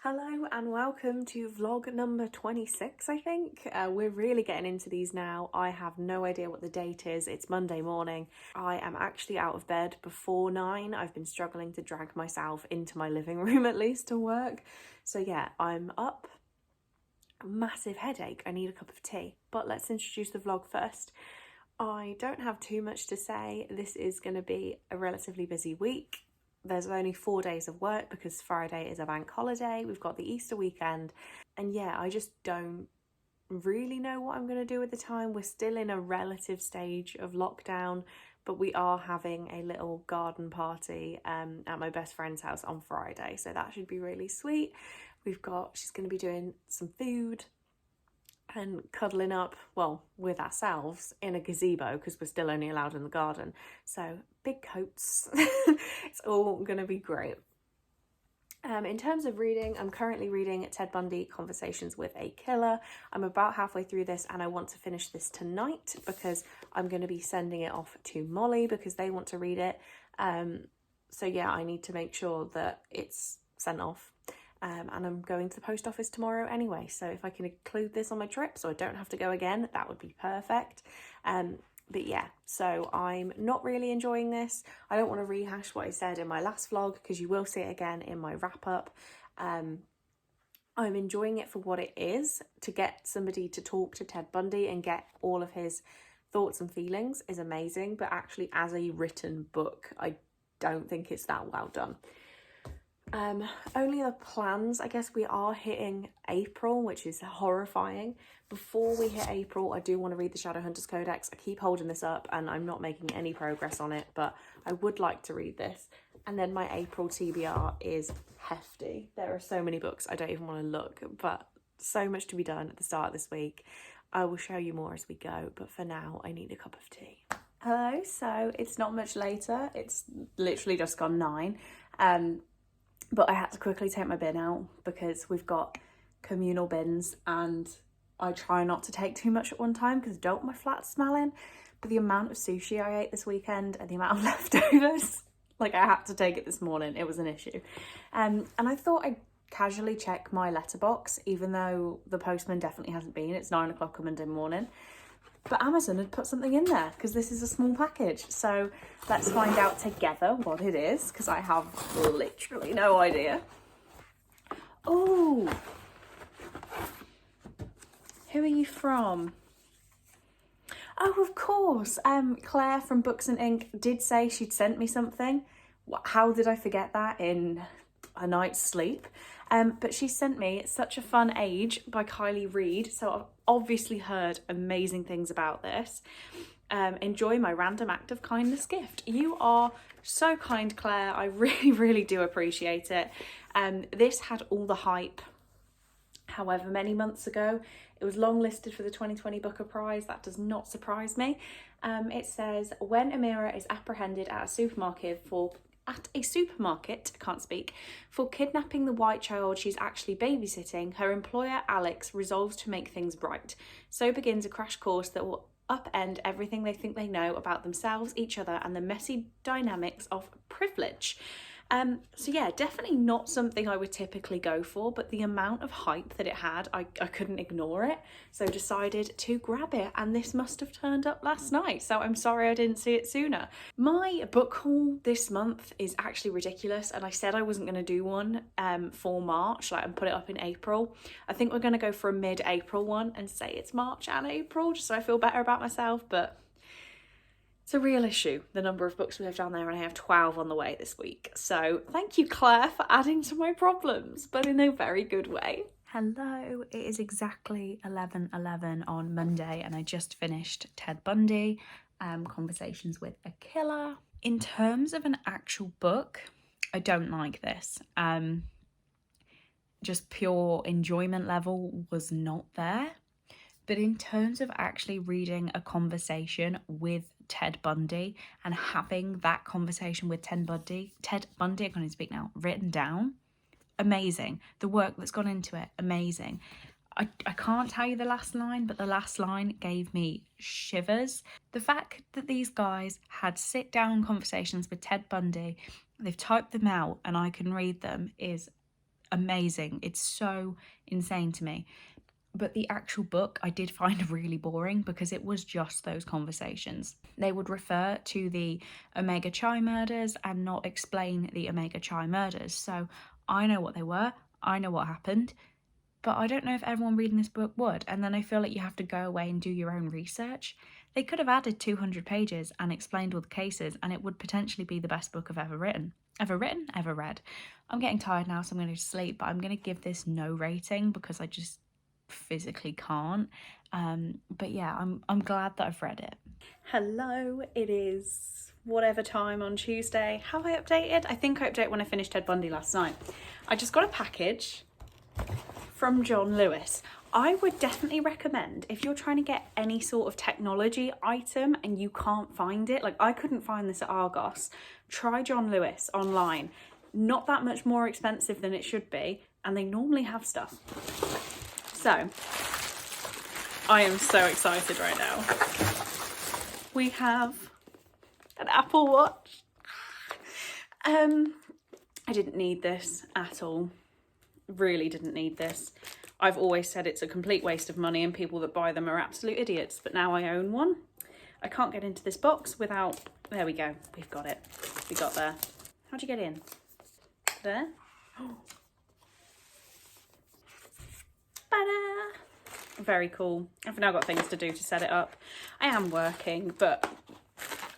Hello and welcome to vlog number 26, I think. We're really getting into these now. I have no idea what the date is. It's Monday morning. I am actually out of bed before 9. I've been struggling to drag myself into my living room at least to work. So yeah, I'm up. Massive headache. I need a cup of tea. But let's introduce the vlog first. I don't have too much to say. This is going to be a relatively busy week. There's only 4 days of work because Friday is a bank holiday. We've got the Easter weekend. And yeah, I just don't really know what I'm going to do at the time. We're still in a relative stage of lockdown, but we are having a little garden party at my best friend's house on Friday. So that should be really sweet. She's going to be doing some food and cuddling up, well, with ourselves in a gazebo because we're still only allowed in the garden. So big coats. It's all going to be great. In terms of reading, I'm currently reading Ted Bundy, Conversations with a Killer. I'm about halfway through this and I want to finish this tonight because I'm going to be sending it off to Molly because they want to read it. So yeah, I need to make sure that it's sent off. And I'm going to the post office tomorrow anyway, so if I can include this on my trip so I don't have to go again, that would be perfect. But yeah, so I'm not really enjoying this. I don't want to rehash what I said in my last vlog because you will see it again in my wrap up. I'm enjoying it for what it is. To get somebody to talk to Ted Bundy and get all of his thoughts and feelings is amazing, but actually as a written book, I don't think it's that well done. Only the plans, I guess we are hitting April, which is horrifying. Before we hit April, I do want to read the Shadowhunters Codex. I keep holding this up and I'm not making any progress on it, but I would like to read this. And then my April TBR is hefty. There are so many books I don't even want to look, but so much to be done at the start of this week. I will show you more as we go, but for now, I need a cup of tea. Hello, so it's not much later. It's literally just gone 9. But I had to quickly take my bin out because we've got communal bins and I try not to take too much at one time because I don't want my flat smelling. But the amount of sushi I ate this weekend and the amount of leftovers, like I had to take it this morning. It was an issue. And I thought I'd casually check my letterbox, even though the postman definitely hasn't been. It's 9 o'clock on Monday morning. But Amazon had put something in there because this is a small package. So let's find out together what it is because I have literally no idea. Oh, who are you from? Oh, of course. Claire from Books and Ink did say she'd sent me something. How did I forget that in a night's sleep? But she sent me Such a Fun Age by Kylie Reid. So I've obviously heard amazing things about this. Enjoy my random act of kindness gift. You are so kind, Claire. I really, really do appreciate it. This had all the hype however many months ago. It was longlisted for the 2020 Booker Prize. That does not surprise me. It says, when Amira is apprehended at a supermarket for kidnapping the white child she's actually babysitting, her employer Alex resolves to make things right. So begins a crash course that will upend everything they think they know about themselves, each other, and the messy dynamics of privilege. So yeah, definitely not something I would typically go for, but the amount of hype that it had, I couldn't ignore it, so decided to grab it, and this must have turned up last night, so I'm sorry I didn't see it sooner. My book haul this month is actually ridiculous, and I said I wasn't going to do one for March, and put it up in April. I think we're going to go for a mid-April one and say it's March and April, just so I feel better about myself, but it's a real issue, the number of books we have down there, and I have 12 on the way this week. So thank you, Claire, for adding to my problems, but in a very good way. Hello, it is exactly 11:11 on Monday, and I just finished Ted Bundy, Conversations with a Killer. In terms of an actual book, I don't like this. Just pure enjoyment level was not there. But in terms of actually reading a conversation with Ted Bundy and having that conversation with Ted Bundy, I can't even speak now, written down, amazing. The work that's gone into it, amazing. I can't tell you the last line, but the last line gave me shivers. The fact that these guys had sit-down conversations with Ted Bundy, they've typed them out and I can read them, is amazing. It's so insane to me. But the actual book I did find really boring because it was just those conversations. They would refer to the Omega Chai murders and not explain the Omega Chai murders. So I know what they were, I know what happened, but I don't know if everyone reading this book would. And then I feel like you have to go away and do your own research. They could have added 200 pages and explained all the cases, and it would potentially be the best book I've ever written. Ever written? Ever read. I'm getting tired now, so I'm going to sleep, but I'm going to give this no rating because I just physically can't. But yeah, I'm glad that I've read it. Hello, it is whatever time on Tuesday. Have I updated? I think I updated when I finished Ted Bundy last night. I just got a package from John Lewis. I would definitely recommend, if you're trying to get any sort of technology item and you can't find it, like I couldn't find this at Argos, try John Lewis online. Not that much more expensive than it should be, and they normally have stuff. So, I am so excited right now. We have an Apple Watch. I didn't need this at all. Really didn't need this. I've always said it's a complete waste of money and people that buy them are absolute idiots, but now I own one. I can't get into this box without... There we go. We've got it. We got there. How'd you get in? There? Ta-da! Very cool. I've now got things to do to set it up. I am working, but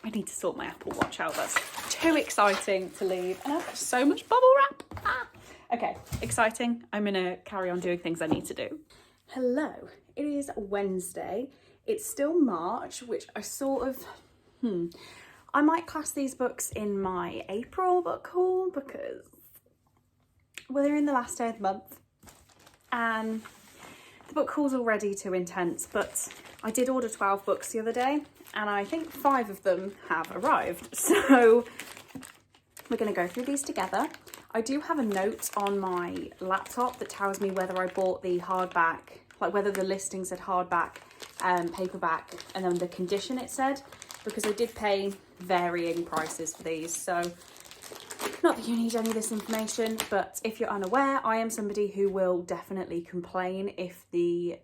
I need to sort my Apple Watch out. That's too exciting to leave. And I've got so much bubble wrap. Okay, exciting. I'm gonna carry on doing things I need to do. Hello, it is Wednesday. It's still March, which I sort of, I might class these books in my April book haul because, well, they're in the last day of the month. And the book haul's already too intense, but I did order 12 books the other day and I think 5 of them have arrived. So we're going to go through these together. I do have a note on my laptop that tells me whether I bought the hardback, like whether the listing said hardback, paperback, and then the condition it said, because I did pay varying prices for these. So not that you need any of this information, but if you're unaware, I am somebody who will definitely complain if the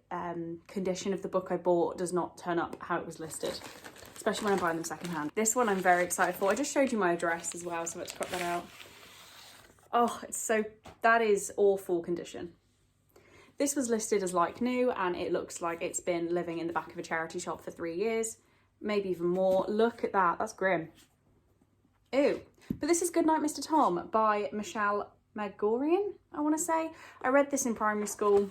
condition of the book I bought does not turn up how it was listed, especially when I'm buying them secondhand. This one I'm very excited for. I just showed you my address as well, so let's cut that out. Oh, that is awful condition. This was listed as like new and it looks like it's been living in the back of a charity shop for 3 years, maybe even more. Look at that, that's grim. Ew. But this is Goodnight Mr. Tom by Michelle Magorian, I want to say. I read this in primary school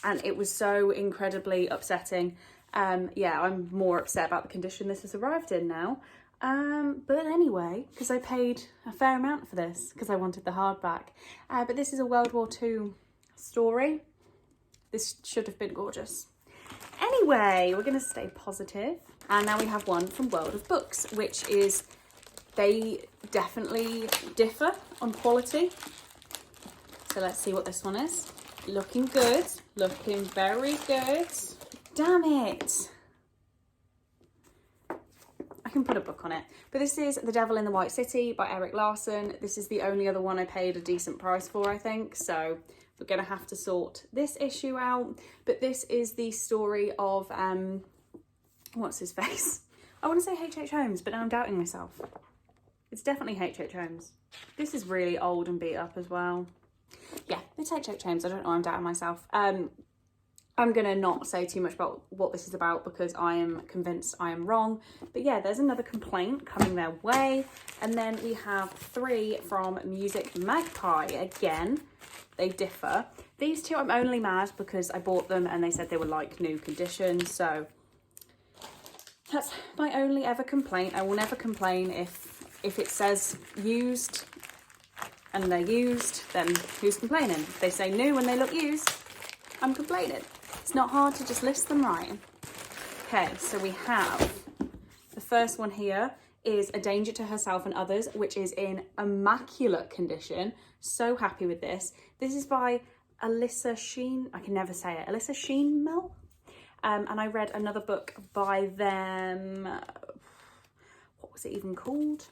and it was so incredibly upsetting. Yeah, I'm more upset about the condition this has arrived in now. But anyway, because I paid a fair amount for this because I wanted the hardback. But this is a World War II story. This should have been gorgeous. Anyway, we're going to stay positive. And now we have one from World of Books, which is, they definitely differ on quality. So let's see what this one is. Looking good, looking very good. Damn it. I can put a book on it. But this is The Devil in the White City by Eric Larson. This is the only other one I paid a decent price for, I think. So we're going to have to sort this issue out. But this is the story of, what's his face? I want to say H.H. Holmes, but now I'm doubting myself. It's definitely H.H. Holmes. This is really old and beat up as well. Yeah, it's H.H. Holmes. I don't know, I'm doubting myself. I'm going to not say too much about what this is about because I am convinced I am wrong. But yeah, there's another complaint coming their way. And then we have 3 from Music Magpie. Again, they differ. These 2 I'm only mad because I bought them and they said they were like new condition. So that's my only ever complaint. I will never complain if it says used and they're used, then who's complaining? If they say new and they look used, I'm complaining. It's not hard to just list them right. Okay, so we have the first one here is A Danger to Herself and Others, which is in immaculate condition. So happy with this. This is by Alyssa Sheen. I can never say it. Alyssa Sheenmel. And I read another book by them. What was it even called?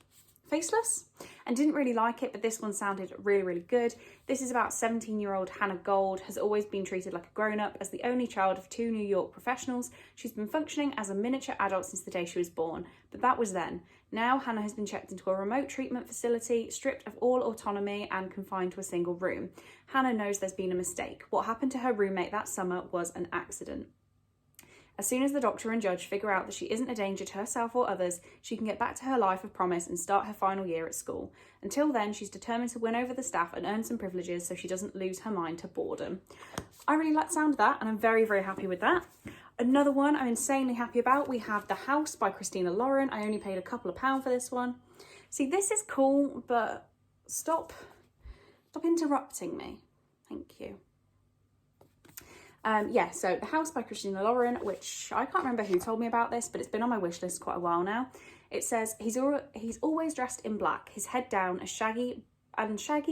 Faceless, and didn't really like it, but this one sounded really, really good. This is about 17-year-old Hannah Gold has always been treated like a grown-up. As the only child of 2 New York professionals, she's been functioning as a miniature adult since the day she was born, but that was then. Now Hannah has been checked into a remote treatment facility, stripped of all autonomy and confined to a single room. Hannah knows there's been a mistake. What happened to her roommate that summer was an accident. As soon as the doctor and judge figure out that she isn't a danger to herself or others, she can get back to her life of promise and start her final year at school. Until then, she's determined to win over the staff and earn some privileges so she doesn't lose her mind to boredom. I really like the sound of that, and I'm very, very happy with that. Another one I'm insanely happy about, we have The House by Christina Lauren. I only paid a couple of pounds for this one. See, this is cool, but stop interrupting me. Thank you. So The House by Christina Lauren, which I can't remember who told me about this, but it's been on my wish list quite a while now. It says, he's always dressed in black, his head down, shaggy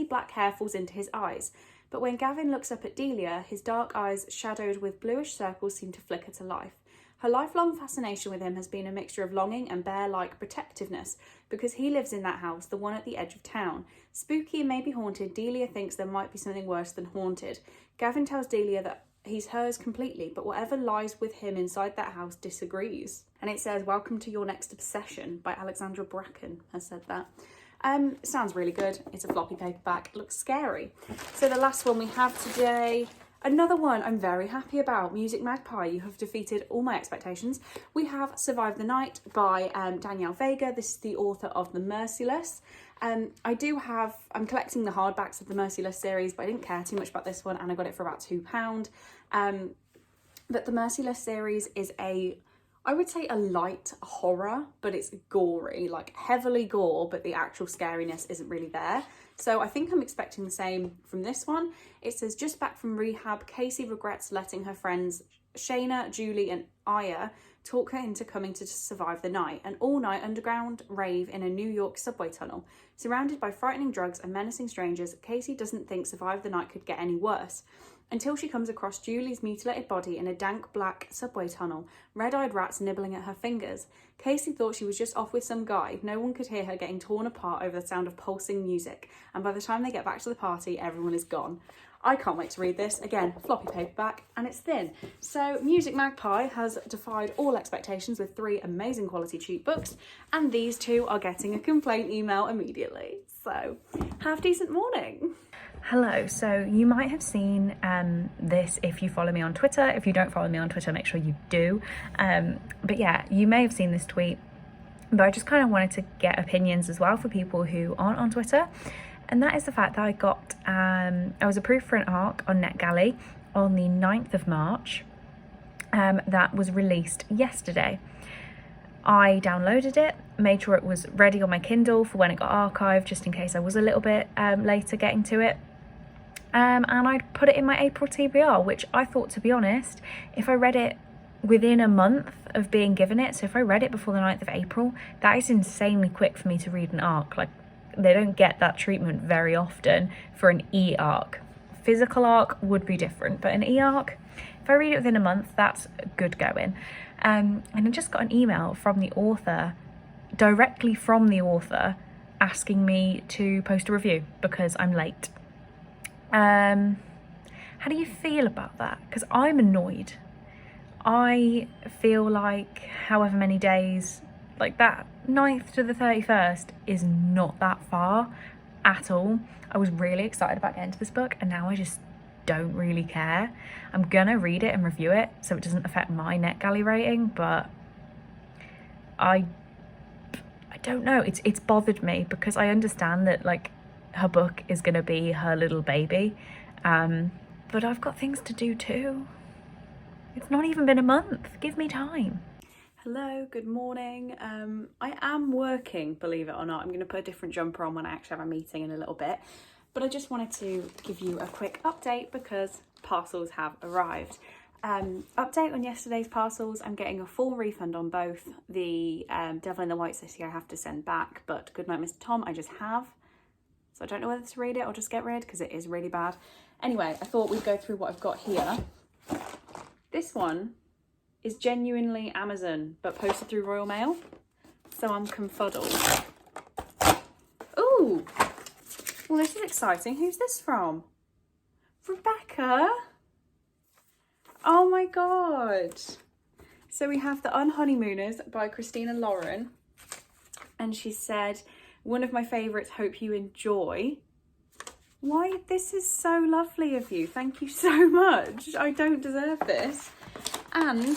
black hair falls into his eyes. But when Gavin looks up at Delia, his dark eyes, shadowed with bluish circles, seem to flicker to life. Her lifelong fascination with him has been a mixture of longing and bear-like protectiveness, because he lives in that house, the one at the edge of town. Spooky and maybe haunted, Delia thinks there might be something worse than haunted. Gavin tells Delia that he's hers completely, but whatever lies with him inside that house disagrees. And it says, welcome to your next obsession by Alexandra Bracken has said that. Sounds really good. It's a floppy paperback. It looks scary. So the last one we have today, another one I'm very happy about, Music Magpie. You have defeated all my expectations. We have Survive the Night by Danielle Vega. This is the author of The Merciless. I'm collecting the hardbacks of the Merciless series, but I didn't care too much about this one, and I got it for about £2. But the Merciless series is I would say a light horror, but it's gory, like heavily gore, but the actual scariness isn't really there. So I think I'm expecting the same from this one. It says, just back from rehab, Casey regrets letting her friends Shayna, Julie and Aya talk her into coming to survive the night, an all-night underground rave in a New York subway tunnel. Surrounded by frightening drugs and menacing strangers, Casey doesn't think Survive the Night could get any worse, until she comes across Julie's mutilated body in a dank black subway tunnel, red-eyed rats nibbling at her fingers. Casey thought she was just off with some guy. No one could hear her getting torn apart over the sound of pulsing music, and by the time they get back to the party, everyone is gone. I can't wait to read this. Again, floppy paperback, and it's thin. So Music Magpie has defied all expectations with 3 amazing quality cheap books, and these 2 are getting a complaint email immediately. So have a decent morning. Hello, so you might have seen this if you follow me on Twitter. If you don't follow me on Twitter, make sure you do. But yeah, you may have seen this tweet, but I just kind of wanted to get opinions as well for people who aren't on Twitter. And that is the fact that I was approved for an ARC on NetGalley on the 9th of March that was released yesterday. I downloaded it, made sure it was ready on my Kindle for when it got archived, just in case I was a little bit later getting to it. And I put it in my April TBR, which I thought, to be honest, if I read it within a month of being given it, so if I read it before the 9th of April, that is insanely quick for me to read an ARC. Like, they don't get that treatment very often for an e-ARC. Physical ARC would be different, but an e-ARC, if I read it within a month, that's good going. And I just got an email from the author, directly from the author, asking me to post a review because I'm late. How do you feel about that? Because I'm annoyed. I feel like however many days, like that 9th to the 31st is not that far at all. I was really excited about getting to this book, and now I just don't really care. I'm gonna read it and review it so it doesn't affect my NetGalley rating, but I don't know. It's bothered me because I understand that, like, her book is gonna be her little baby, but I've got things to do too. It's not even been a month. Give me time. Hello, good morning. I am working, believe it or not. I'm going to put a different jumper on when I actually have a meeting in a little bit. But I just wanted to give you a quick update because parcels have arrived. Update on yesterday's parcels. I'm getting a full refund on both. The Devil in the White City I have to send back, but Goodnight Mr. Tom I just have. So I don't know whether to read it or just get rid because it is really bad. Anyway, I thought we'd go through what I've got here. This one is genuinely Amazon, but posted through Royal Mail. So I'm confuddled. Well, this is exciting. Who's this from? Rebecca? Oh my God. So we have The Unhoneymooners by Christina Lauren. And she said, one of my favourites, hope you enjoy. Why, this is so lovely of you. Thank you so much. I don't deserve this. And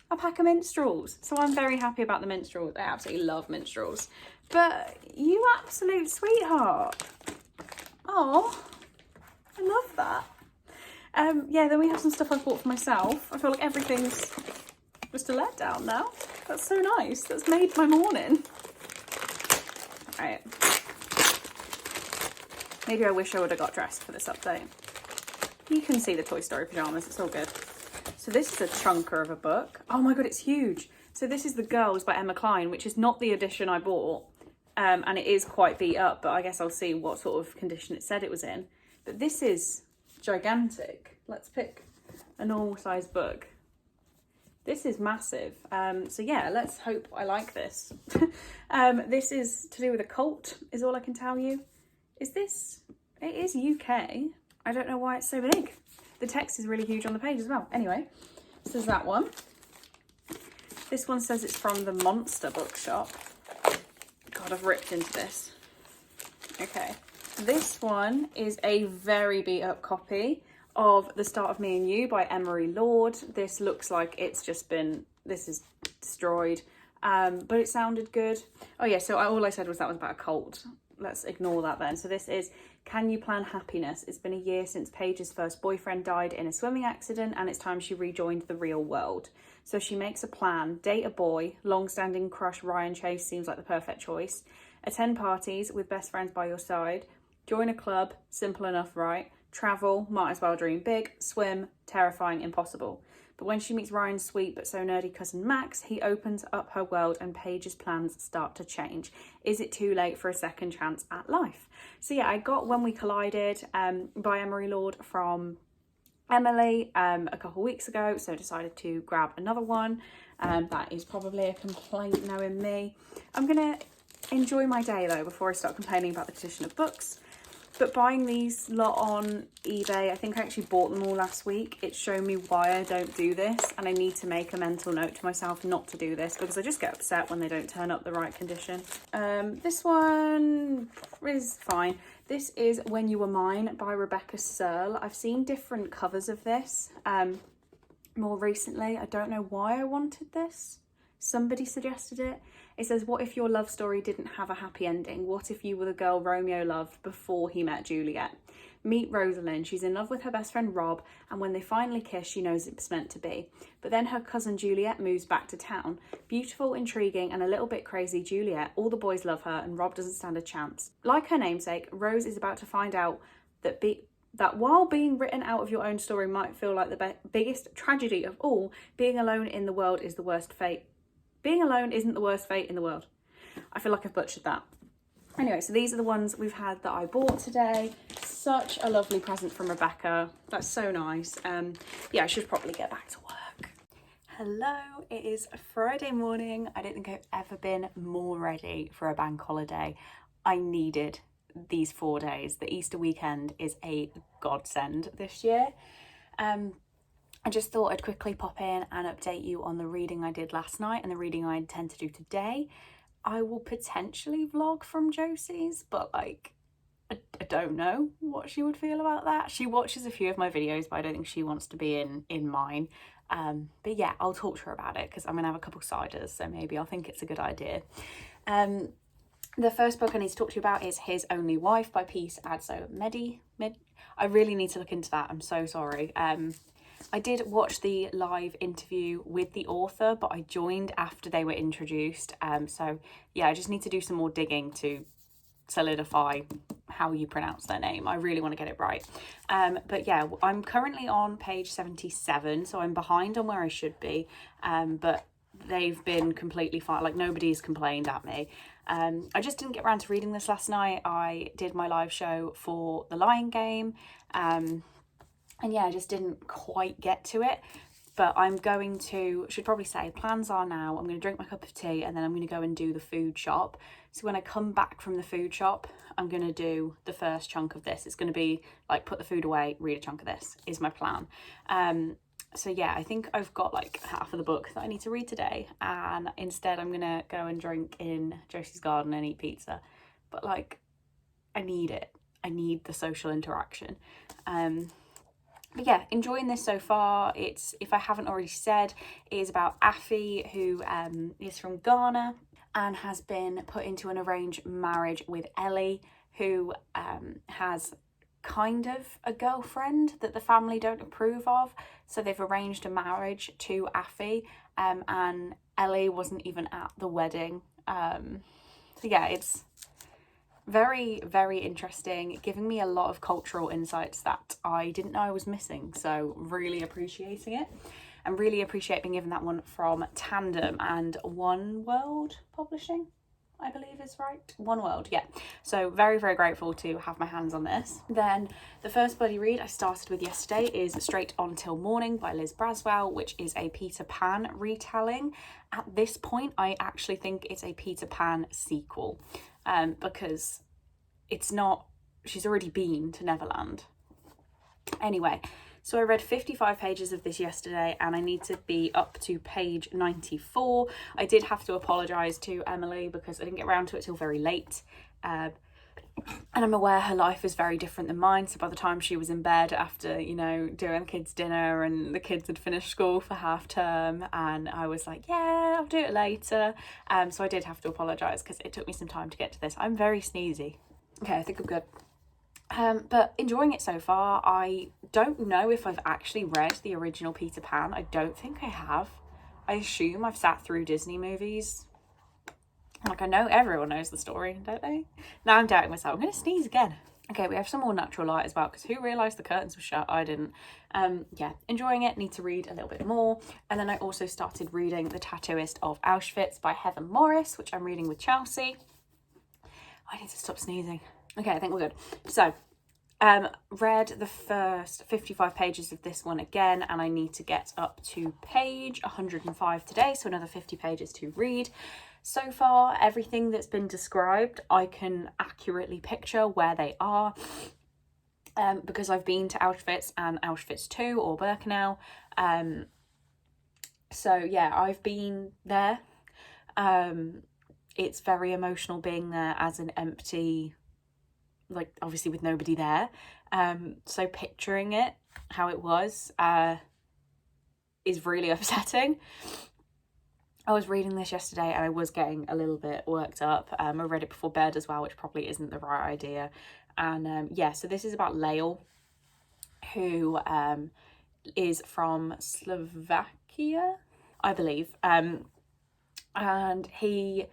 a pack of minstrels. So I'm very happy about the minstrels. I absolutely love minstrels. But you absolute sweetheart. Oh, I love that. Yeah, then we have some stuff I've bought for myself. I feel like everything's just a letdown now. That's so nice. That's made my morning. Right. Maybe I wish I would have got dressed for this update. You can see the Toy Story pyjamas. It's all good. So this is a chunker of a book. Oh my God, it's huge. So this is The Girls by Emma Cline, which is not the edition I bought. And it is quite beat up, but I guess I'll see what sort of condition it said it was in. But this is gigantic. Let's pick a normal sized book. This is massive. So yeah, let's hope I like this. This is to do with a cult, is all I can tell you. Is this? It is UK. I don't know why it's so big. The text is really huge on the page as well. Anyway, this is that one. This one says it's from the Monster Bookshop. God, I've ripped into this. Okay. This one is a very beat up copy of The Start of Me and You by Emery Lord. This looks like it's just been, this is destroyed, but it sounded good. Oh yeah, so all I said was that was about a cult. Let's ignore that then. So this is Can You Plan Happiness? It's been a year since Paige's first boyfriend died in a swimming accident and it's time she rejoined the real world. So she makes a plan, date a boy, long-standing crush Ryan Chase seems like the perfect choice, attend parties with best friends by your side, join a club, simple enough, right? Travel, might as well dream big, swim, terrifying, impossible. But when she meets Ryan's sweet but so nerdy cousin Max, he opens up her world and Paige's plans start to change. Is it too late for a second chance at life? So yeah, I got When We Collided by Emery Lord from Emily a couple weeks ago, so decided to grab another one. That is probably a complaint knowing me. I'm going to enjoy my day though before I start complaining about the condition of books. But buying these lot on eBay, I think I actually bought them all last week. It's shown me why I don't do this, and I need to make a mental note to myself not to do this because I just get upset when they don't turn up the right condition. This one is fine. This is When You Were Mine by Rebecca Searle. I've seen different covers of this more recently. I don't know why I wanted this. Somebody suggested it. It says, what if your love story didn't have a happy ending? What if you were the girl Romeo loved before he met Juliet? Meet Rosalind. She's in love with her best friend Rob, and when they finally kiss, she knows it's meant to be. But then her cousin Juliet moves back to town. Beautiful, intriguing, and a little bit crazy Juliet. All the boys love her, and Rob doesn't stand a chance. Like her namesake, Rose is about to find out that while being written out of your own story might feel like the biggest tragedy of all, being alone in the world is the worst fate. Being alone isn't the worst fate in the world. I feel like I've butchered that. Anyway, so these are the ones we've had that I bought today. Such a lovely present from Rebecca. That's so nice. Yeah, I should probably get back to work. Hello, it is Friday morning. I don't think I've ever been more ready for a bank holiday. I needed these 4 days. The Easter weekend is a godsend this year. I just thought I'd quickly pop in and update you on the reading I did last night and the reading I intend to do today. I will potentially vlog from Josie's, but like, I don't know what she would feel about that. She watches a few of my videos, but I don't think she wants to be in mine. But yeah, I'll talk to her about it because I'm gonna have a couple ciders, so maybe I'll think it's a good idea. The first book I need to talk to you about is His Only Wife by Peace Adso Medi. I really need to look into that. I'm so sorry. I did watch the live interview with the author, but I joined after they were introduced. So yeah, I just need to do some more digging to solidify how you pronounce their name. I really want to get it right. But yeah, I'm currently on page 77, so I'm behind on where I should be. But they've been completely fine. Like, nobody's complained at me. I just didn't get around to reading this last night. I did my live show for The Lion Game. And yeah, I just didn't quite get to it. But I'm going to, should probably say, plans are now, I'm going to drink my cup of tea and then I'm going to go and do the food shop. So when I come back from the food shop, I'm going to do the first chunk of this. It's going to be like put the food away, read a chunk of this is my plan. So yeah, I think I've got like half of the book that I need to read today, and instead I'm going to go and drink in Josie's garden and eat pizza. But like, I need it. I need the social interaction. But yeah, enjoying this so far. It's, if I haven't already said, it is about Afi, who is from Ghana and has been put into an arranged marriage with Ellie, who has kind of a girlfriend that the family don't approve of. So they've arranged a marriage to Afi, and Ellie wasn't even at the wedding. So yeah, it's very, very interesting, giving me a lot of cultural insights that I didn't know I was missing. So really appreciating it, and really appreciate being given that one from Tandem and One World Publishing, I believe is right. One World, yeah. So very, very grateful to have my hands on this. Then the first bloody read I started with yesterday is Straight On Till Morning by Liz Braswell, which is a Peter Pan retelling. At this point, I actually think it's a Peter Pan sequel, because it's not, she's already been to Neverland. Anyway, so I read 55 pages of this yesterday and I need to be up to page 94. I did have to apologise to Emily because I didn't get around to it till very late. And I'm aware her life is very different than mine. So by the time she was in bed after, you know, doing the kids' dinner and the kids had finished school for half term, and I was like, yeah, I'll do it later. So I did have to apologise because it took me some time to get to this. I'm very sneezy. Okay, I think I'm good. But enjoying it so far. I don't know if I've actually read the original Peter Pan. I don't think I have. I assume I've sat through Disney movies. Like, I know everyone knows the story, don't they? Now I'm doubting myself. I'm going to sneeze again. Okay, we have some more natural light as well, because who realised the curtains were shut? I didn't. Yeah, enjoying it. Need to read a little bit more. And then I also started reading The Tattooist of Auschwitz by Heather Morris, which I'm reading with Chelsea. I need to stop sneezing. Okay, I think we're good. So, read the first 55 pages of this one again, and I need to get up to page 105 today, so another 50 pages to read. So far, everything that's been described, I can accurately picture where they are, because I've been to Auschwitz and Auschwitz II, or Birkenau. So yeah, I've been there. It's very emotional being there as an empty, like, obviously with nobody there. So picturing it, how it was, is really upsetting. I was reading this yesterday and I was getting a little bit worked up. I read it before bed as well, which probably isn't the right idea. And yeah, so this is about Lael, who is from Slovakia, I believe. And he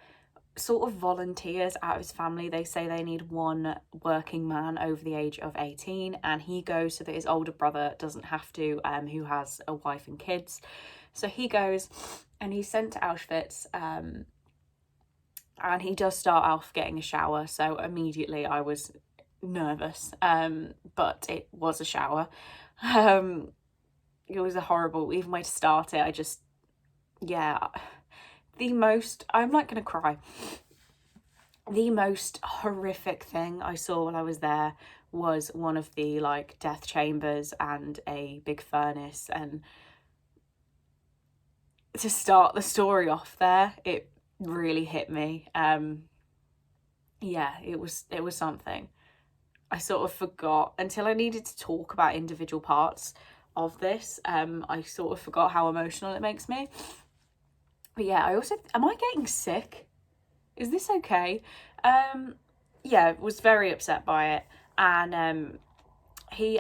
sort of volunteers out of his family. They say they need one working man over the age of 18, and he goes so that his older brother doesn't have to, who has a wife and kids. So he goes and he's sent to Auschwitz, and he does start off getting a shower. So immediately I was nervous, but it was a shower. It was a horrible, even way to start it. I just, yeah, I'm not gonna cry. The most horrific thing I saw while I was there was one of the like death chambers and a big furnace, and to start the story off there, it really hit me. Yeah, it was something. I sort of forgot until I needed to talk about individual parts of this. I sort of forgot how emotional it makes me. But yeah, I also, am I getting sick? Is this okay? Yeah, was very upset by it. And he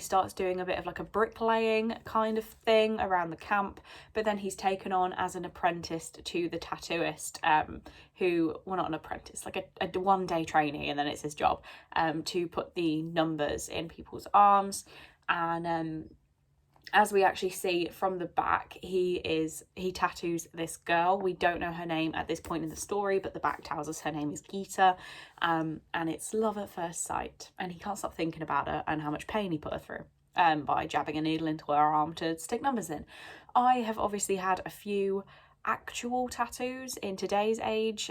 starts doing a bit of like a bricklaying kind of thing around the camp, but then he's taken on as an apprentice to the tattooist, who, well, not an apprentice, like a one-day trainee, and then it's his job to put the numbers in people's arms. And as we actually see from the back, he tattoos this girl. We don't know her name at this point in the story, but the back tells us her name is Gita, and it's love at first sight, and he can't stop thinking about her and how much pain he put her through. by jabbing a needle into our arm to stick numbers in. I have obviously had a few actual tattoos in today's age,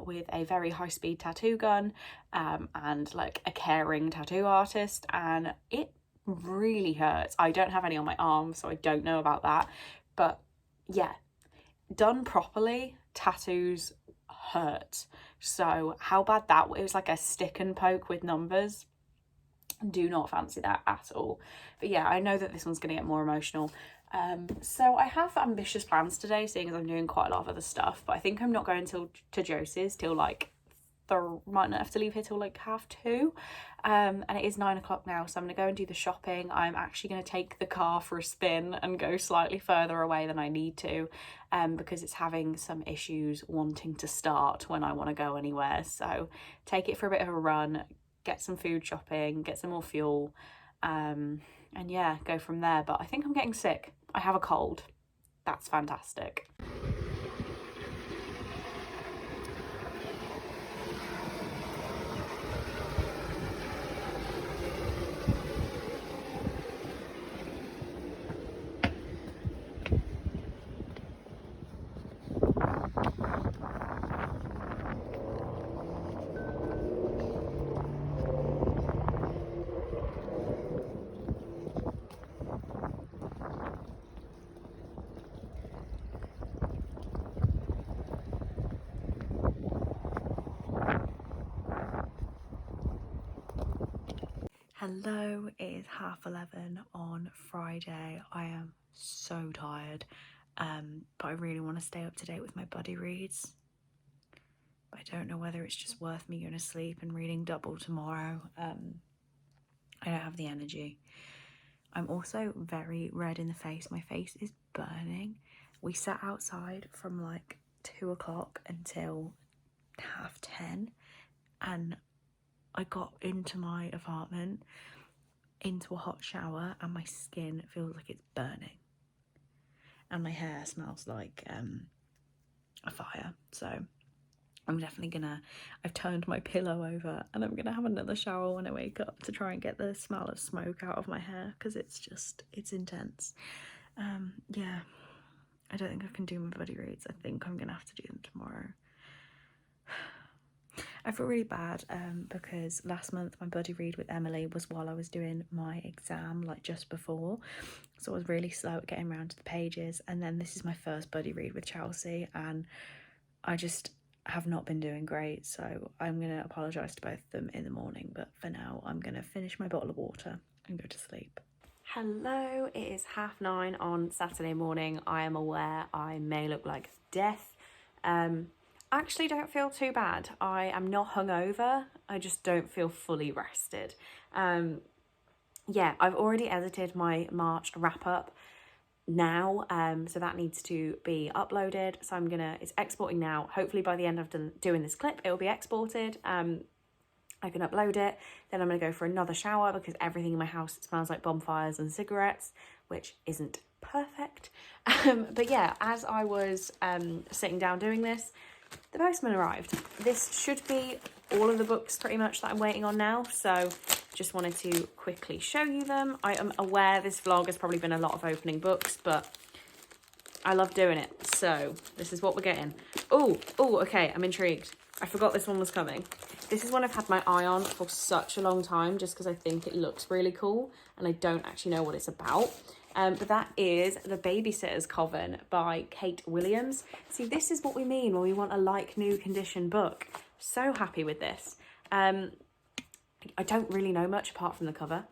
with a very high-speed tattoo gun, and like a caring tattoo artist, and it really hurts. I don't have any on my arm, so I don't know about that, but yeah, done properly, tattoos hurt. So how bad that was, it was like a stick and poke with numbers. Do not fancy that at all. But yeah, I know that this one's going to get more emotional. So I have ambitious plans today, seeing as I'm doing quite a lot of other stuff, but I think I'm not going to Josie's till like might not have to leave here till like 2:30, and it is 9 o'clock now, so I'm gonna go and do the shopping. I'm actually gonna take the car for a spin and go slightly further away than I need to, because it's having some issues wanting to start when I want to go anywhere. So take it for a bit of a run, get some food shopping, get some more fuel, and yeah, go from there. But I think I'm getting sick. I have a cold. That's fantastic. Hello, it is 11:30 on Friday. I am so tired, but I really want to stay up to date with my buddy reads. But I don't know whether it's just worth me going to sleep and reading double tomorrow. I don't have the energy. I'm also very red in the face. My face is burning. We sat outside from like 2 o'clock until 10:30, and I got into my apartment, into a hot shower, and my skin feels like it's burning. And my hair smells like a fire. So I'm definitely gonna, I've turned my pillow over and I'm gonna have another shower when I wake up to try and get the smell of smoke out of my hair, because it's intense. Yeah, I don't think I can do my buddy reads. I think I'm gonna have to do them tomorrow. I feel really bad because last month my buddy read with Emily was while I was doing my exam, like just before, so I was really slow at getting around to the pages, and then this is my first buddy read with Chelsea, and I just have not been doing great, so I'm going to apologise to both of them in the morning, but for now I'm going to finish my bottle of water and go to sleep. Hello, it is 9:30 on Saturday morning. I am aware I may look like death. Actually don't feel too bad. I am not hungover, I just don't feel fully rested. Yeah, I've already edited my March wrap up now, so that needs to be uploaded. So it's exporting now. Hopefully by the end of doing this clip, it will be exported. I can upload it. Then I'm gonna go for another shower because everything in my house smells like bonfires and cigarettes, which isn't perfect. But yeah, as I was sitting down doing this, the postman arrived. This should be all of the books pretty much that I'm waiting on now, so just wanted to quickly show you them. I am aware this vlog has probably been a lot of opening books, but I love doing it, so this is what we're getting. Oh, okay, I'm intrigued. I forgot this one was coming. This is one I've had my eye on for such a long time, just because I think it looks really cool, and I don't actually know what it's about. But that is The Babysitter's Coven by Kate Williams. See, this is what we mean when we want a like new condition book. So happy with this. I don't really know much apart from the cover.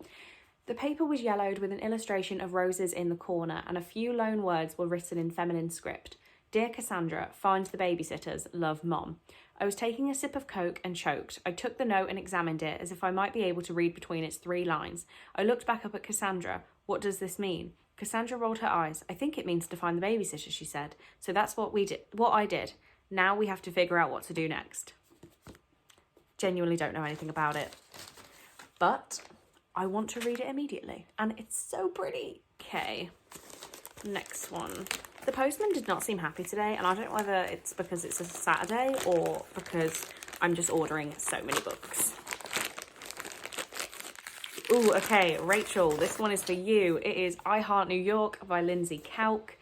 The paper was yellowed with an illustration of roses in the corner, and a few lone words were written in feminine script. Dear Cassandra, find the babysitters, love Mom. I was taking a sip of Coke and choked. I took the note and examined it as if I might be able to read between its 3 lines. I looked back up at Cassandra. What does this mean? Cassandra rolled her eyes. I think it means to find the babysitter, she said. So that's what I did. Now we have to figure out what to do next. Genuinely don't know anything about it, but I want to read it immediately, and it's so pretty. Okay, next one. The postman did not seem happy today, and I don't know whether it's because it's a Saturday or because I'm just ordering so many books. Ooh, okay, Rachel, this one is for you. It is I Heart New York by Lindsay Kelk.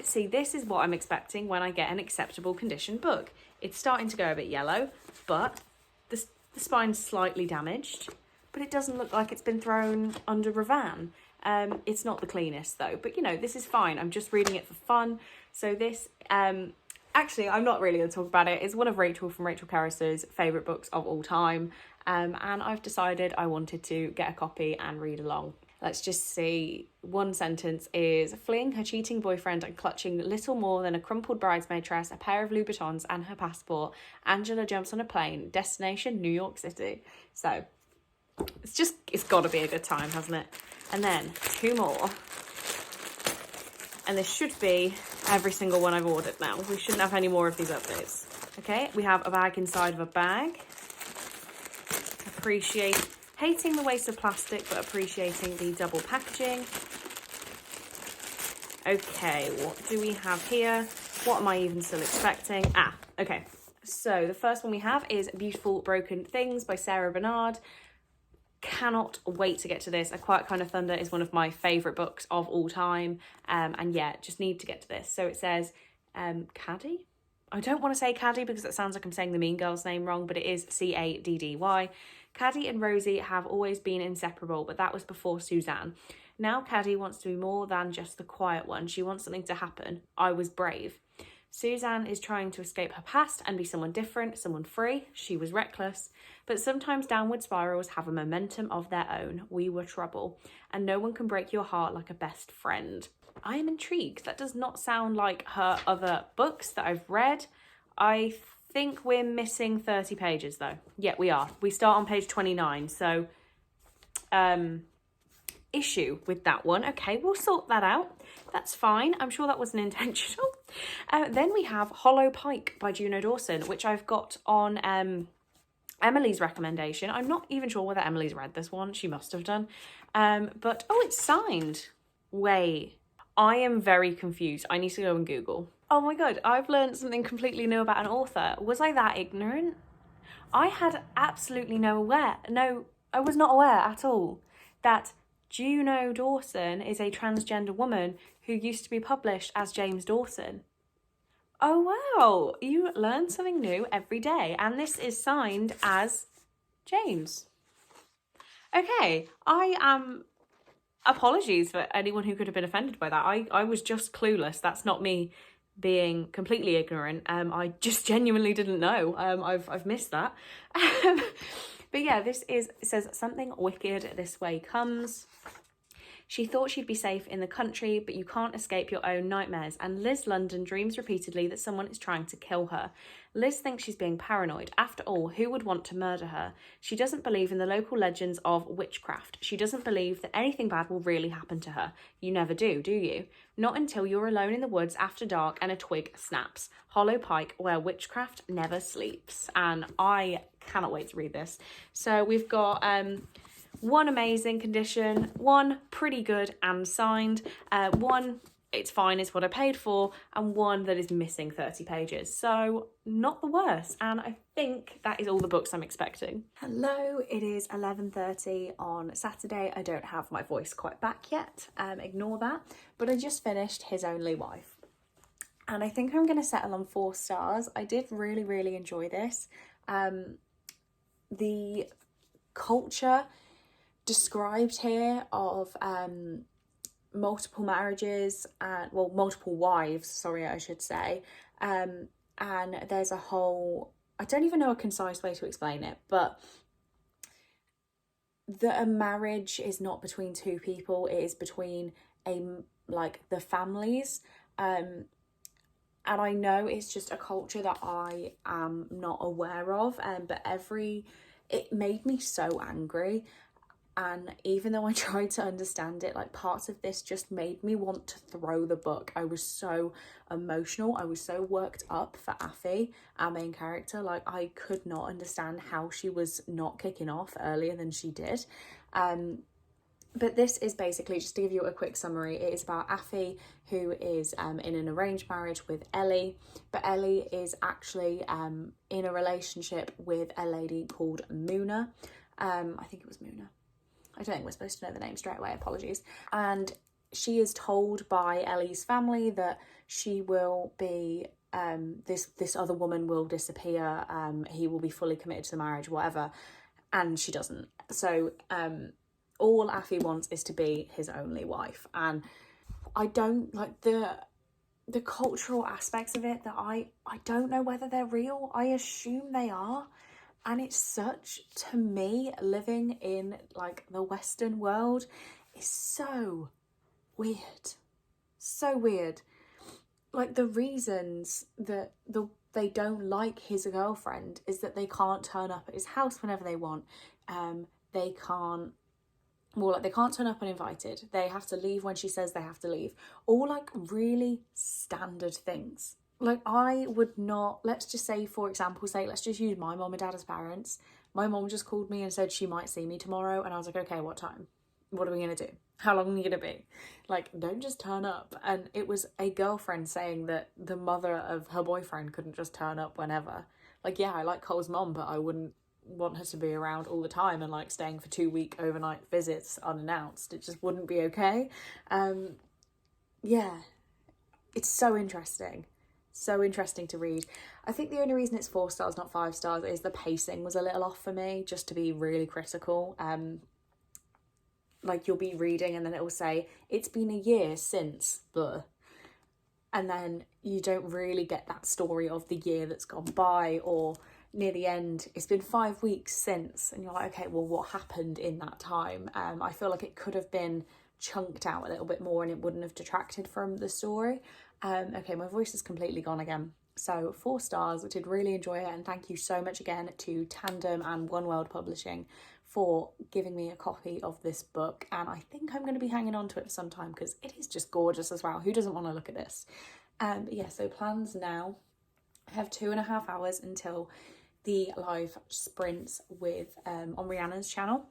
See, this is what I'm expecting when I get an acceptable condition book. It's starting to go a bit yellow, but the spine's slightly damaged, but it doesn't look like it's been thrown under a van. It's not the cleanest though, but you know, this is fine. I'm just reading it for fun. So this, actually, I'm not really going to talk about it. It's one of Rachel from Rachel Carris's favourite books of all time. And I've decided I wanted to get a copy and read along. Let's just see. One sentence is, fleeing her cheating boyfriend and clutching little more than a crumpled bridesmaid dress, a pair of Louboutins and her passport, Angela jumps on a plane, destination New York City. So it's got to be a good time, hasn't it? And then 2 more. And this should be every single one I've ordered now. We shouldn't have any more of these updates. Okay, we have a bag inside of a bag. Hating the waste of plastic, but appreciating the double packaging. Okay, what do we have here? What am I even still expecting? Okay. So the first one we have is Beautiful Broken Things by Sarah Bernard. Cannot wait to get to this. A Quiet Kind of Thunder is one of my favourite books of all time. And yeah, just need to get to this. So it says, Caddy? I don't want to say Caddy because it sounds like I'm saying the Mean Girl's name wrong, but it is Caddy. Caddy and Rosie have always been inseparable, but that was before Suzanne. Now Caddy wants to be more than just the quiet one. She wants something to happen. I was brave. Suzanne is trying to escape her past and be someone different, someone free. She was reckless. But sometimes downward spirals have a momentum of their own. We were trouble. And no one can break your heart like a best friend. I am intrigued. That does not sound like her other books that I've read. I think we're missing 30 pages though. Yeah, we are. We start on page 29. So, issue with that one. Okay, we'll sort that out. That's fine. I'm sure that wasn't intentional. Then we have Hollow Pike by Juno Dawson, which I've got on Emily's recommendation. I'm not even sure whether Emily's read this one. She must have done. But, oh, it's signed. Wait, I am very confused. I need to go and Google. Oh my God, I've learned something completely new about an author. Was I that ignorant? I had absolutely I was not aware at all that Juno Dawson is a transgender woman who used to be published as James Dawson. Oh wow, you learn something new every day. And this is signed as James. Okay, apologies for anyone who could have been offended by that. I was just clueless. That's not me being completely ignorant. I just genuinely didn't know. I've missed that. But yeah, it says something wicked this way comes. She thought she'd be safe in the country, but you can't escape your own nightmares. And Liz London dreams repeatedly that someone is trying to kill her. Liz thinks she's being paranoid. After all, who would want to murder her? She doesn't believe in the local legends of witchcraft. She doesn't believe that anything bad will really happen to her. You never do you? Not until you're alone in the woods after dark and a twig snaps. Hollow Pike, where witchcraft never sleeps. And I cannot wait to read this. So we've got one amazing condition, one pretty good and signed, one it's fine, it's what I paid for, and one that is missing 30 pages. So not the worst. And I think that is all the books I'm expecting. Hello, it is 11:30 on Saturday. I don't have my voice quite back yet, ignore that. But I just finished His Only Wife. And I think I'm going to settle on 4 stars. I did really, really enjoy this. The culture described here of multiple marriages and multiple wives, sorry, I should say, and there's a whole, I don't even know a concise way to explain it, but that a marriage is not between 2 people, it is between the families, and I know it's just a culture that I am not aware of, but it made me so angry. And even though I tried to understand it, parts of this just made me want to throw the book. I was so emotional. I was so worked up for Affy, our main character. I could not understand how she was not kicking off earlier than she did. But this is basically, just to give you a quick summary, it is about Affy, who is in an arranged marriage with Ellie. But Ellie is actually in a relationship with a lady called Muna. I think it was Muna. I don't think we're supposed to know the name straight away, apologies. And she is told by Ellie's family that she will be, this other woman will disappear, he will be fully committed to the marriage, whatever, and she doesn't. So all Affie wants is to be his only wife, and I don't like the cultural aspects of it that I don't know whether they're real. I assume they are. And it's such, to me, living in like the Western world is so weird. So weird. Like the reasons that they don't like his girlfriend is that they can't turn up at his house whenever they want. They can't turn up uninvited. They have to leave when she says they have to leave. All like really standard things. Like I would not, let's just say, for example, let's just use my mom and dad as parents. My mom just called me and said she might see me tomorrow. And I was like, okay, what time? What are we going to do? How long are we going to be? Like, don't just turn up. And it was a girlfriend saying that the mother of her boyfriend couldn't just turn up whenever. Like, yeah, I like Cole's mom, but I wouldn't want her to be around all the time and like staying for 2-week overnight visits unannounced. It just wouldn't be okay. Yeah, it's so interesting. So interesting to read. I think the only reason it's 4 stars, not 5 stars, is the pacing was a little off for me, just to be really critical. Like you'll be reading and then it will say, it's been a year since the... And then you don't really get that story of the year that's gone by, or near the end, it's been 5 weeks since. And you're like, okay, well, what happened in that time? I feel like it could have been chunked out a little bit more and it wouldn't have detracted from the story. Okay, my voice is completely gone again. So 4 stars, I did really enjoy it, and thank you so much again to Tandem and One World Publishing for giving me a copy of this book, and I think I'm going to be hanging on to it for some time because it is just gorgeous as well. Who doesn't want to look at this? But yeah, so plans now. I have 2.5 hours until the live sprints with on Rhiannon's channel.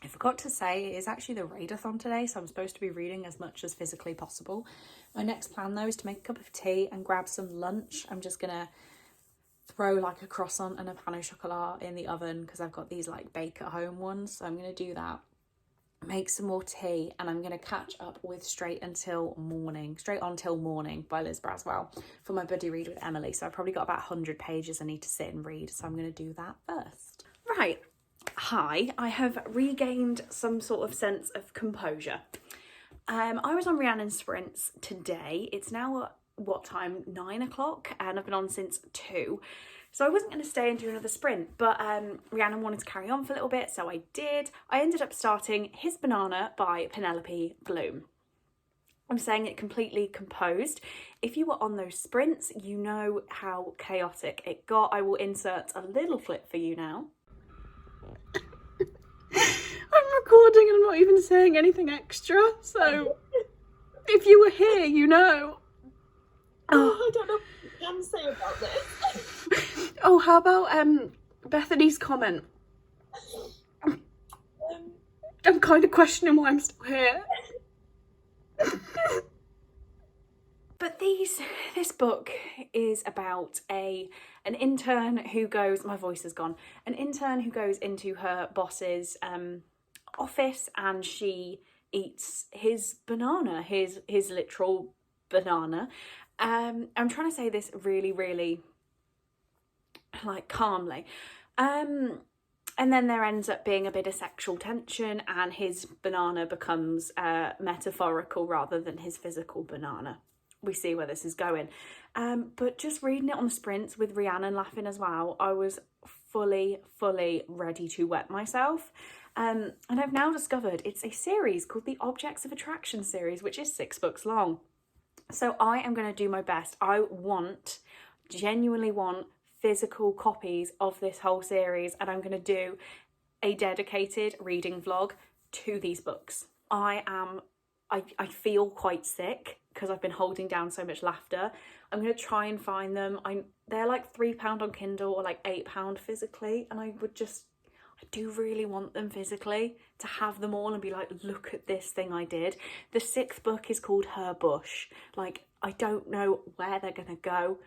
I forgot to say, it is actually the readathon today, so I'm supposed to be reading as much as physically possible. My next plan, though, is to make a cup of tea and grab some lunch. I'm just going to throw like a croissant and a pain au chocolat in the oven because I've got these like bake-at-home ones, so I'm going to do that. Make some more tea, and I'm going to catch up with Straight Until Morning by Liz Braswell for my buddy read with Emily. So I've probably got about 100 pages I need to sit and read, so I'm going to do that first. Right. Hi, I have regained some sort of sense of composure. I was on Rhiannon's sprints today. It's now, what time? 9 o'clock, and I've been on since 2. So I wasn't going to stay and do another sprint, but Rhiannon wanted to carry on for a little bit, so I did. I ended up starting His Banana by Penelope Bloom. I'm saying it completely composed. If you were on those sprints, you know how chaotic it got. I will insert a little clip for you now. I'm recording and I'm not even saying anything extra, so if you were here, you know. Oh, I don't know what you can say about this. Oh, how about Bethany's comment? I'm kind of questioning why I'm still here. But this book is about an intern who goes, my voice is gone, an intern who goes into her boss's office, and she eats his banana, his literal banana. I'm trying to say this really, really like calmly. And then there ends up being a bit of sexual tension, and his banana becomes metaphorical rather than his physical banana. We see where this is going. But just reading it on the sprints with Rhiannon laughing as well, I was fully ready to wet myself. And I've now discovered it's a series called the Objects of Attraction series, which is 6 books long. So I am going to do my best. I genuinely want physical copies of this whole series, and I'm going to do a dedicated reading vlog to these books. I feel quite sick because I've been holding down so much laughter. I'm going to try and find them. They're like £3 on Kindle or like £8 physically, and I do really want them physically, to have them all and be like, look at this thing I did. The 6th book is called Her Bush. Like, I don't know where they're going to go.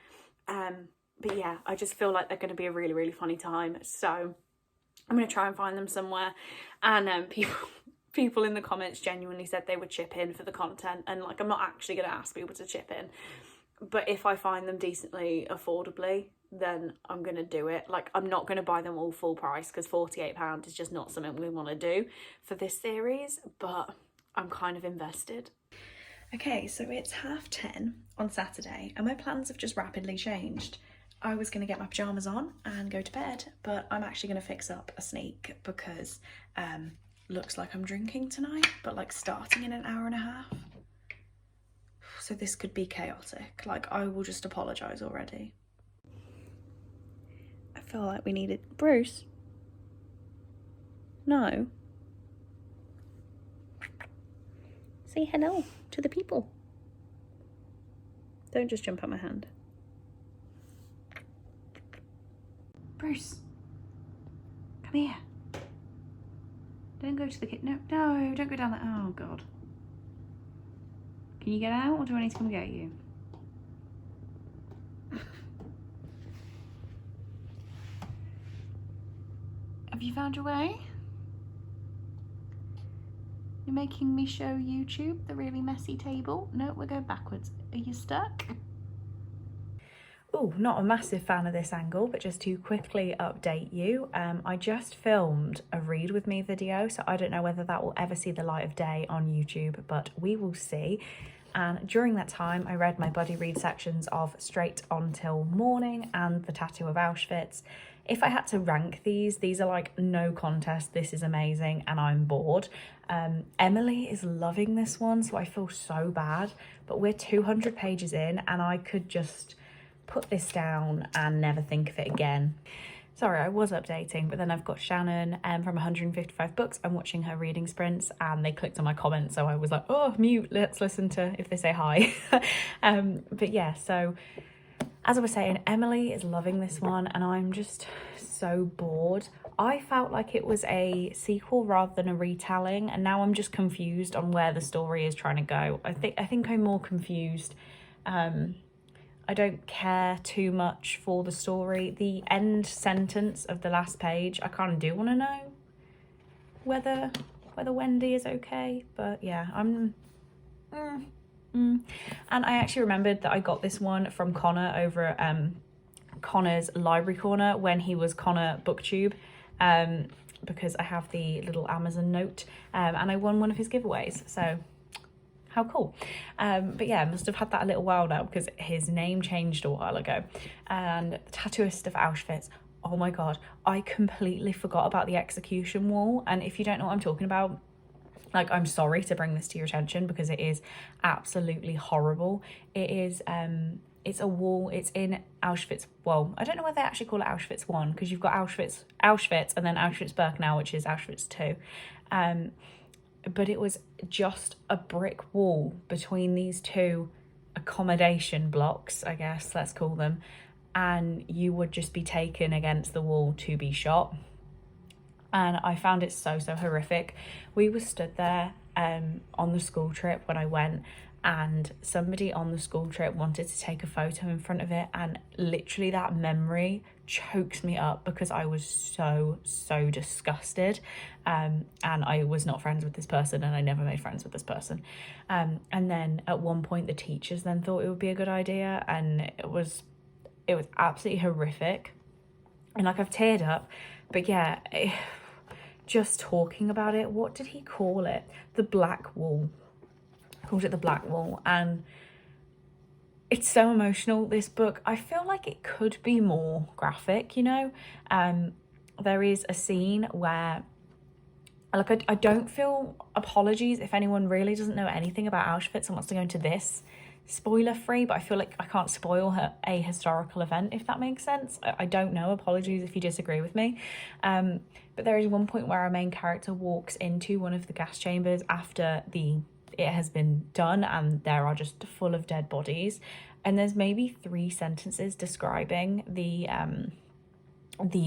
But yeah, I just feel like they're going to be a really, really funny time. So I'm going to try and find them somewhere. And people in the comments genuinely said they would chip in for the content, and like I'm not actually going to ask people to chip in, but if I find them decently affordably, then I'm going to do it. Like, I'm not going to buy them all full price because £48 is just not something we want to do for this series, but I'm kind of invested. Okay, so it's 10:30 on Saturday and my plans have just rapidly changed. I was going to get my pyjamas on and go to bed, but I'm actually going to fix up a sneak because looks like I'm drinking tonight, but like starting in an hour and a half. So this could be chaotic. Like, I will just apologise already. I feel like we needed... Bruce? No. Say hello to the people. Don't just jump at my hand. Bruce, come here. Don't go to the kitchen. No, don't go down that. Oh, God. Can you get out, or do I need to come get you? Have you found your way? You're making me show YouTube the really messy table. No, we're going backwards. Are you stuck? Oh, not a massive fan of this angle, but just to quickly update you, I just filmed a read with me video, so I don't know whether that will ever see the light of day on YouTube, but we will see. And during that time, I read my buddy read sections of Straight On Till Morning and The Tattoo of Auschwitz. If I had to rank these are like no contest, this is amazing, and I'm bored. Emily is loving this one, so I feel so bad, but we're 200 pages in and I could just put this down and never think of it again. Sorry, I was updating, but then I've got Shannon from 155 Books. I'm watching her reading sprints and they clicked on my comment, so I was like, oh, mute, let's listen to if they say hi. But yeah, so as I was saying, Emily is loving this one and I'm just so bored. I felt like it was a sequel rather than a retelling, and now I'm just confused on where the story is trying to go. I think I'm more confused. I don't care too much for the story. The end sentence of the last page, I kind of do want to know whether Wendy is okay, but yeah, I'm... And I actually remembered that I got this one from Connor over at Connor's Library Corner when he was Connor BookTube, because I have the little Amazon note, and I won one of his giveaways, so... how cool. But yeah, I must have had that a little while now because his name changed a while ago. And Tattooist of Auschwitz, oh my God, I completely forgot about the execution wall. And if you don't know what I'm talking about, like, I'm sorry to bring this to your attention because it is absolutely horrible. It is, it's a wall, it's in Auschwitz, well, I don't know whether they actually call it Auschwitz 1 because you've got Auschwitz and then Auschwitz-Birkenau, which is Auschwitz 2. But it was just a brick wall between these two accommodation blocks, I guess, let's call them, and you would just be taken against the wall to be shot. And I found it so horrific. We were stood there on the school trip when I went, and somebody on the school trip wanted to take a photo in front of it, and literally that memory chokes me up because I was so disgusted, and I was not friends with this person, and I never made friends with this person, and then at one point the teachers then thought it would be a good idea, and it was absolutely horrific, and like I've teared up. But yeah, just talking about it, what did he call it? The Black Wall. Called it the Black Wall, and it's so emotional, this book. I feel like it could be more graphic, you know. There is a scene where, like, I don't feel apologies if anyone really doesn't know anything about Auschwitz and wants to go into this spoiler free, but I feel like I can't spoil a historical event, if that makes sense. I don't know, apologies if you disagree with me. But there is one point where our main character walks into one of the gas chambers after it has been done, and there are just full of dead bodies, and there's maybe 3 sentences describing the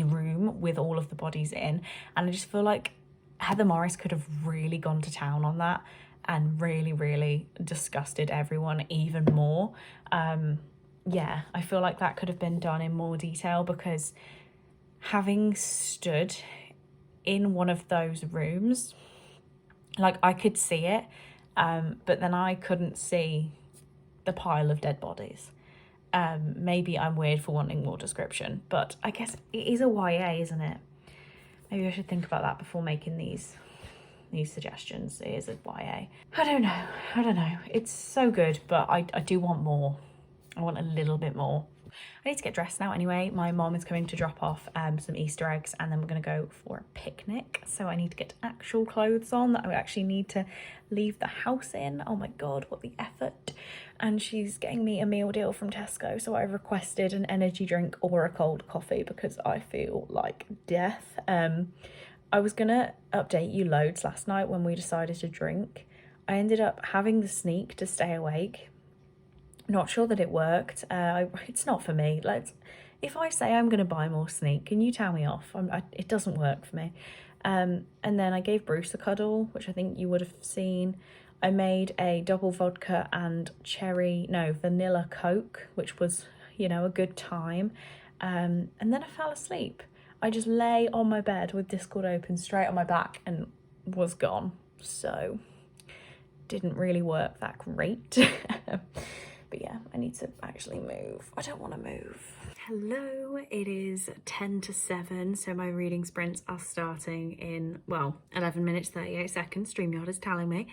room with all of the bodies in, and I just feel like Heather Morris could have really gone to town on that and really disgusted everyone even more. Yeah, I feel like that could have been done in more detail, because having stood in one of those rooms, Like, I could see it, but then I couldn't see the pile of dead bodies. Maybe I'm weird for wanting more description, but I guess it is a YA, isn't it? Maybe I should think about that before making these suggestions. It is a YA. I don't know. It's so good, but I do want more. I want a little bit more. I need to get dressed now anyway. My mom is coming to drop off some Easter eggs, and then we're going to go for a picnic. So I need to get actual clothes on that I actually need to leave the house in. Oh my God, what the effort. And she's getting me a meal deal from Tesco. So I requested an energy drink or a cold coffee because I feel like death. I was going to update you loads last night when we decided to drink. I ended up having the sneak to stay awake. Not sure that it worked. It's not for me. If I say I'm going to buy more sneak, can you tell me off? It doesn't work for me. And then I gave Bruce a cuddle, which I think you would have seen. I made a double vodka and vanilla Coke, which was, a good time. And then I fell asleep. I just lay on my bed with Discord open straight on my back and was gone. So didn't really work that great. But yeah, I need to actually move. I don't want to move. Hello, it is 10 to 7, so my reading sprints are starting in, 11 minutes, 38 seconds, StreamYard is telling me.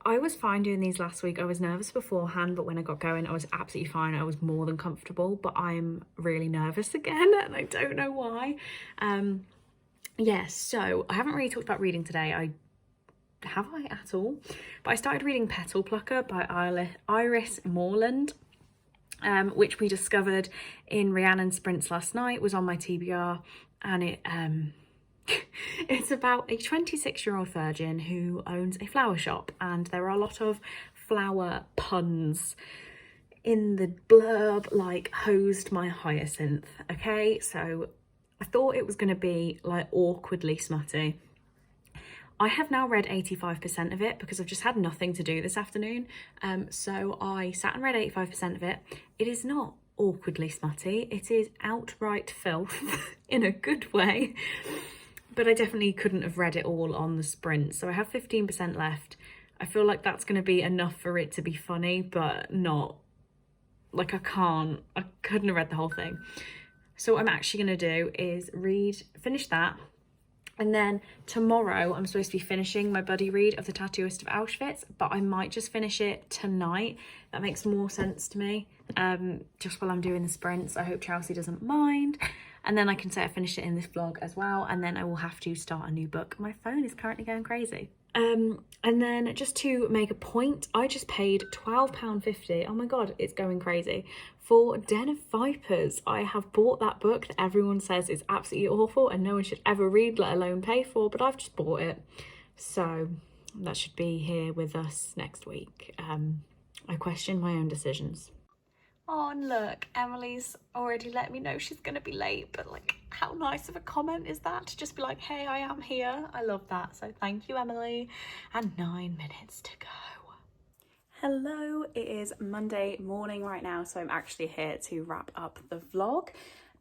I was fine doing these last week. I was nervous beforehand, but when I got going, I was absolutely fine. I was more than comfortable, but I'm really nervous again, and I don't know why. So I haven't really talked about reading today. Have I at all? But I started reading Petal Plucker by Iris Morland, which we discovered in Rhiannon's sprints last night. It was on my TBR, and it's about a 26-year-old virgin who owns a flower shop, and there are a lot of flower puns in the blurb, like hosed my hyacinth. Okay, so I thought it was going to be like awkwardly smutty. I have now read 85% of it because I've just had nothing to do this afternoon. So I sat and read 85% of it. It is not awkwardly smutty. It is outright filth in a good way. But I definitely couldn't have read it all on the sprint. So I have 15% left. I feel like that's going to be enough for it to be funny, but not like I couldn't have read the whole thing. So what I'm actually going to do is finish that. And then tomorrow I'm supposed to be finishing my buddy read of The Tattooist of Auschwitz, but I might just finish it tonight. That makes more sense to me, just while I'm doing the sprints. I hope Chelsea doesn't mind. And then I can say I finished it in this vlog as well, and then I will have to start a new book. My phone is currently going crazy. And then just to make a point, I just paid £12.50. Oh my God, it's going crazy. For Den of Vipers. I have bought that book that everyone says is absolutely awful and no one should ever read, let alone pay for, but I've just bought it. So that should be here with us next week. I question my own decisions. Oh, and look, Emily's already let me know she's going to be late, but like, how nice of a comment is that? To just be like, hey, I am here. I love that. So thank you, Emily. And 9 minutes to go. Hello, it is Monday morning right now, so I'm actually here to wrap up the vlog.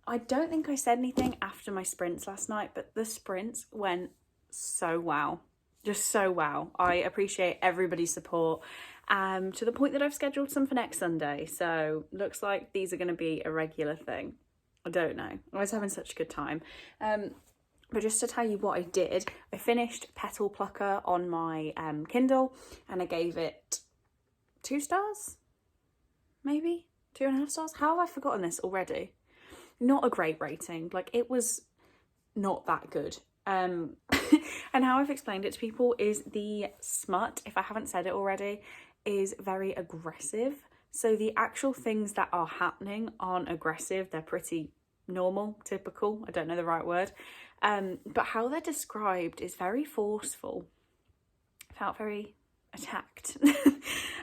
I don't think I said anything after my sprints last night, but the sprints went so wow. Just so wow. I appreciate everybody's support. To the point that I've scheduled some for next Sunday. So looks like these are going to be a regular thing. I don't know. I was having such a good time. But just to tell you what I did, I finished Petal Plucker on my Kindle, and I gave it 2 stars? Maybe? 2.5 stars? How have I forgotten this already? Not a great rating. Like, it was not that good. And how I've explained it to people is the smut, if I haven't said it already, is very aggressive. So the actual things that are happening aren't aggressive. They're pretty normal, typical. I don't know the right word. But how they're described is very forceful. I felt very attacked.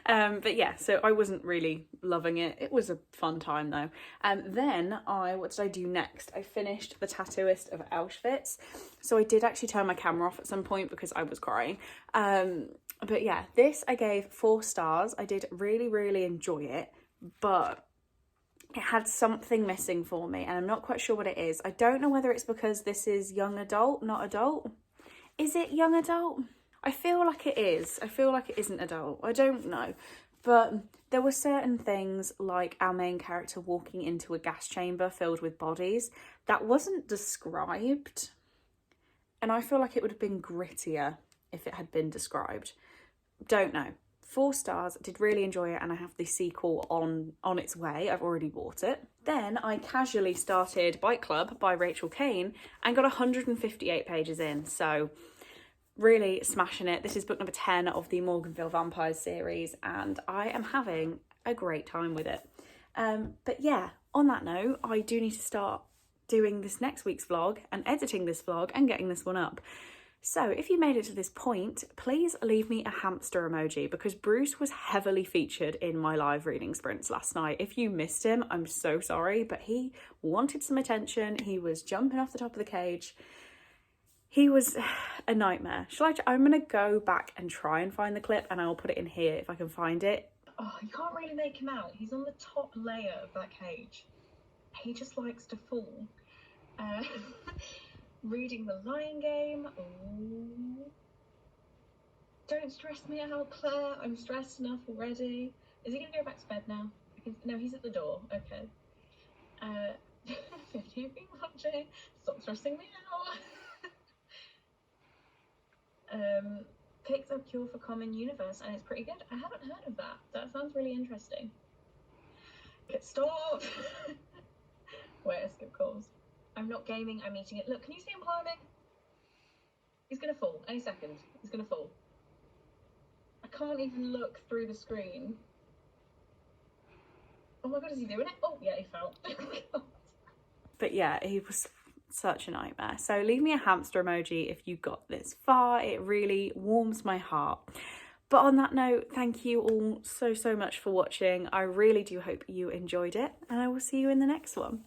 But yeah, so I wasn't really loving it. It was a fun time though. Then what did I do next? I finished The Tattooist of Auschwitz. So I did actually turn my camera off at some point because I was crying. But yeah, this I gave 4 stars. I did really enjoy it, but it had something missing for me, and I'm not quite sure what it is. I don't know whether it's because this is young adult, not adult. Is it young adult? I feel like it is. I feel like it isn't adult. I don't know. But there were certain things like our main character walking into a gas chamber filled with bodies that wasn't described. And I feel like it would have been grittier if it had been described. Don't know. 4 stars, did really enjoy it, and I have the sequel on its way. I've already bought it. Then I casually started Bike Club by Rachel Kane and got 158 pages in, so really smashing it. This is book number 10 of the Morganville Vampires series, and I am having a great time with it. But yeah, on that note, I do need to start doing this next week's vlog and editing this vlog and getting this one up. So if you made it to this point, please leave me a hamster emoji, because Bruce was heavily featured in my live reading sprints last night. If you missed him, I'm so sorry, but he wanted some attention. He was jumping off the top of the cage. He was a nightmare. I'm going to go back and try and find the clip, and I'll put it in here if I can find it. Oh, you can't really make him out. He's on the top layer of that cage. He just likes to fall. Reading The Lion Game. Ooh. Don't stress me out, Claire. I'm stressed enough already. Is he going to go back to bed now? No, he's at the door. Okay. If you've been watching, stop stressing me out. Picked up Cure for Common Universe, and it's pretty good. I haven't heard of that. That sounds really interesting. Stop! Wait, I skip calls. I'm not gaming, I'm eating it. Look, can you see him climbing? He's gonna fall any second. He's gonna fall. I can't even look through the screen. Oh my god, is he doing it? Oh yeah, he fell. But yeah, he was such a nightmare. So leave me a hamster emoji if you got this far. It really warms my heart. But on that note, thank you all so much for watching. I really do hope you enjoyed it, and I will see you in the next one.